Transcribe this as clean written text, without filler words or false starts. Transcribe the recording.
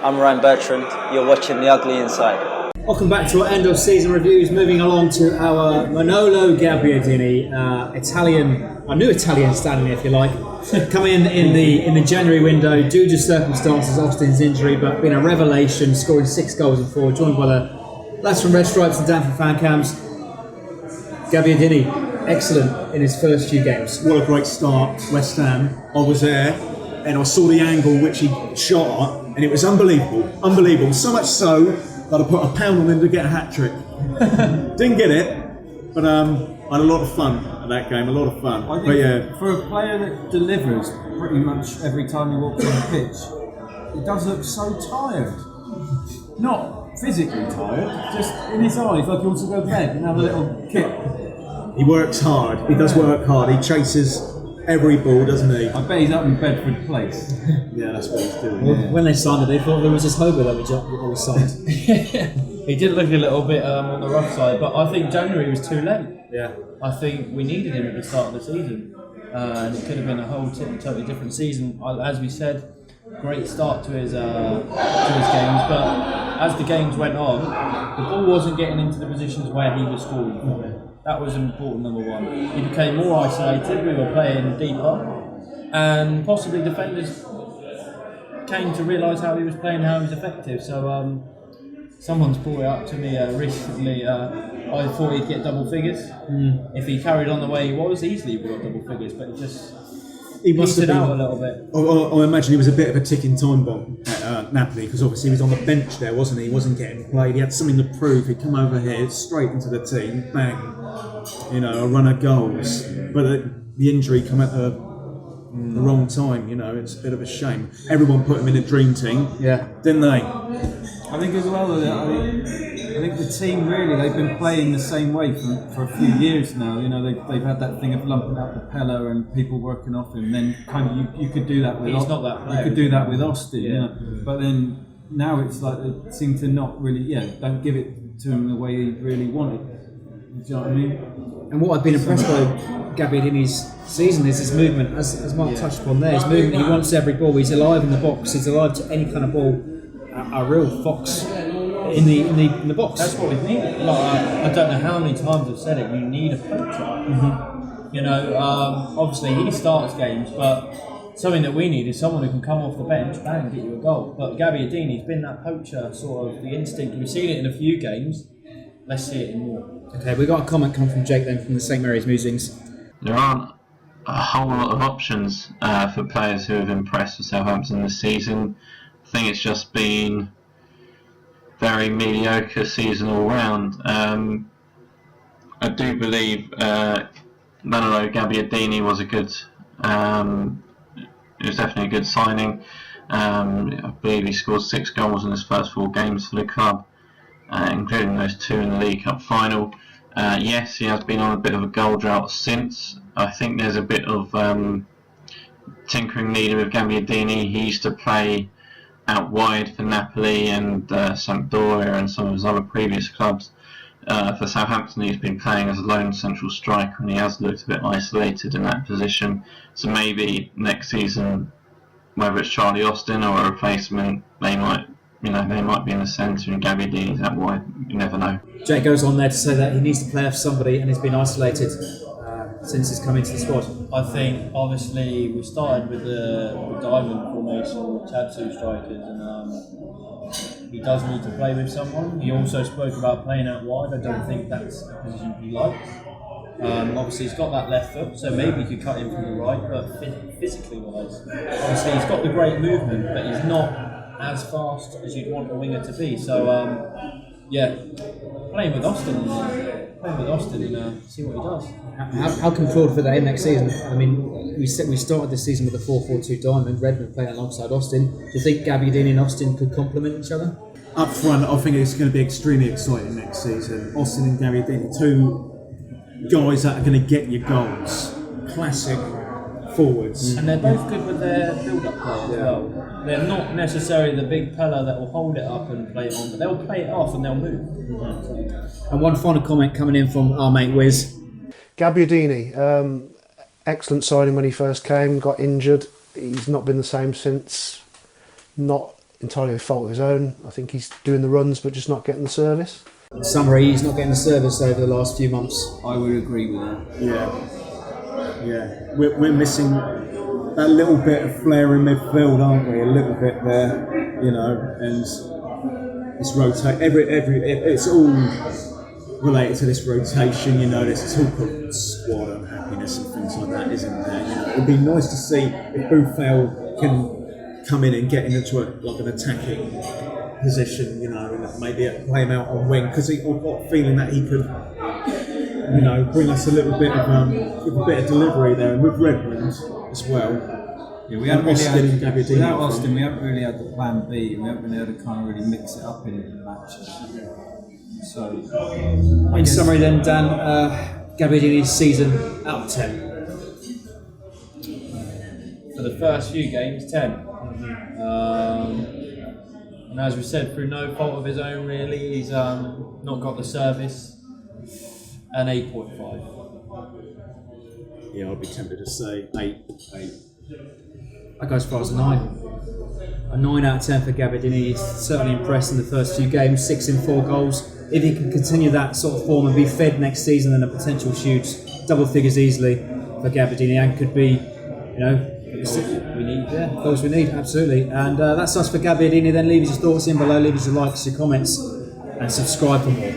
I'm Ryan Bertrand. You're watching The Ugly Inside. Welcome back to our end of season reviews. Moving along to our Manolo Gabbiadini, our new Italian Stanley, if you like, coming in the January window due to circumstances, Austin's injury, but been a revelation, scoring 6 goals in 4, joined by the lads from Red Stripes and Southampton Fan Cams. Gabbiadini, excellent in his first few games. What a great start, West Ham. I was there and I saw the angle which he shot at, and it was unbelievable. So much so that I put £1 on him to get a hat trick. Didn't get it, but I had a lot of fun at that game. A lot of fun. I think for a player that delivers pretty much every time he walks on the pitch, he does look so tired. Not physically tired, just in his eyes, like he wants to go to bed and have a little kick. He works hard. He does work hard. He chases every ball, doesn't he? I bet he's up in Bedford Place. Yeah, that's what he's doing. Well, when they signed it, they thought there was this hobo that we signed. He did look a little bit on the rough side, but I think January was too late. Yeah. I think we needed him at the start of the season, and it could have been a whole totally different season. As we said, great start to his games, but as the games went on, the ball wasn't getting into the positions where he was scoring from. That was important, number one. He became more isolated, we were playing deeper, and possibly defenders came to realise how he was playing, how he was effective. So someone's brought it up to me recently. I thought he'd get double figures. If he carried on the way he was, easily he would have got double figures, but he must have been out a little bit. I imagine he was a bit of a ticking time bomb at Napoli, because obviously he was on the bench there, wasn't he? He wasn't getting played. He had something to prove. He'd come over here, straight into the team, bang, a run of goals. But the injury come at the wrong time. It's a bit of a shame. Everyone put him in a dream team, didn't they? I think as well, I think the team really, they've been playing the same way for a few years now. They've had that thing of lumping out the Pella and people working off him. Then kind of you could do that with He's not that player. You could do that with Austin, But then now it's like they seem to not really, don't give it to him the way he really wanted. Do you know what I mean? And what I've been impressed by Gabbiadini's season is his movement, as Mark touched upon there. His movement, he wants every ball. He's alive in the box. He's alive to any kind of ball. A real fox in the box. That's what we need. I don't know how many times I've said it. You need a poacher. Obviously he starts games, but something that we need is someone who can come off the bench, bang, and get you a goal. But Gabbiadini's been that poacher, sort of the instinct. We've seen it in a few games. Let's see it in more. Okay, we got a comment coming from Jake then from the St Mary's Musings. There aren't a whole lot of options for players who have impressed for Southampton this season. I think it's just been very mediocre season all round. I do believe Manolo Gabbiadini was it was definitely a good signing. I believe he scored 6 goals in his first 4 games for the club, including those 2 in the League Cup final. Yes, he has been on a bit of a goal drought since. I think there's a bit of tinkering needed with Gabbiadini. He used to play out wide for Napoli and Sampdoria and some of his other previous clubs. For Southampton, he's been playing as a lone central striker, and he has looked a bit isolated in that position. So maybe next season, whether it's Charlie Austin or a replacement, they might be in the centre and Gabbiadini's out wide. You never know. Jake goes on there to say that he needs to play off somebody and he's been isolated since he's come into the squad. I think obviously we started with the diamond formation with Tatsu strikers, and he does need to play with someone. He also spoke about playing out wide. I don't think that's a position he likes. Obviously he's got that left foot, so maybe he could cut in from the right, but physically wise, obviously he's got the great movement, but he's not as fast as you'd want a winger to be. So playing with Austin and see what he does. How can Claude fit that in next season? I mean, we started this season with a 4-4-2 diamond, Redmond playing alongside Austin. Do you think Gabbiadini and Austin could complement each other? Up front, I think it's going to be extremely exciting next season. Austin and Gabbiadini, 2 guys that are going to get you goals. Classic forwards. And they're both good with their build-up play as well. They're not necessarily the big Pella that will hold it up and play it on, but they'll play it off and they'll move. And one final comment coming in from our mate Wiz. Gabbiadini, excellent signing when he first came, got injured. He's not been the same since. Not entirely a fault of his own. I think he's doing the runs but just not getting the service. In summary, he's not getting the service over the last few months. I would agree with that. Yeah. We're missing that little bit of flair in midfield, aren't we? A little bit there, you know, and it's rotate. It's all related to this rotation. You know, there's talk of squad unhappiness and things like that, isn't there? You know, it'd be nice to see if Boothale can come in and get into an attacking position, you know, and maybe play him out on wing, because I've got a feeling that he could, you know, bring us a little bit of delivery there, and with Redmond as well. Yeah, we haven't really had, Gabbiadini without Austin, we haven't really had the plan B. We haven't been able to kind of really mix it up in matches. So, In summary, then, Dan, Gabbiadini's season out of 10. For the first few games, 10. And as we said, through no fault of his own, really, he's not got the service. An 8.5. Yeah, I'd be tempted to say 8. I go as far as a 9. A 9 out of 10 for Gabbiadini. He's certainly impressed in the first few games, 6 in 4 goals. If he can continue that sort of form and be fed next season, then a potential shoots double figures easily for Gabbiadini, and could be, you know, We need, yeah. goals we need, absolutely. And that's us for Gabbiadini. Then leave us your thoughts in below, leave us your likes, your comments, and subscribe for more.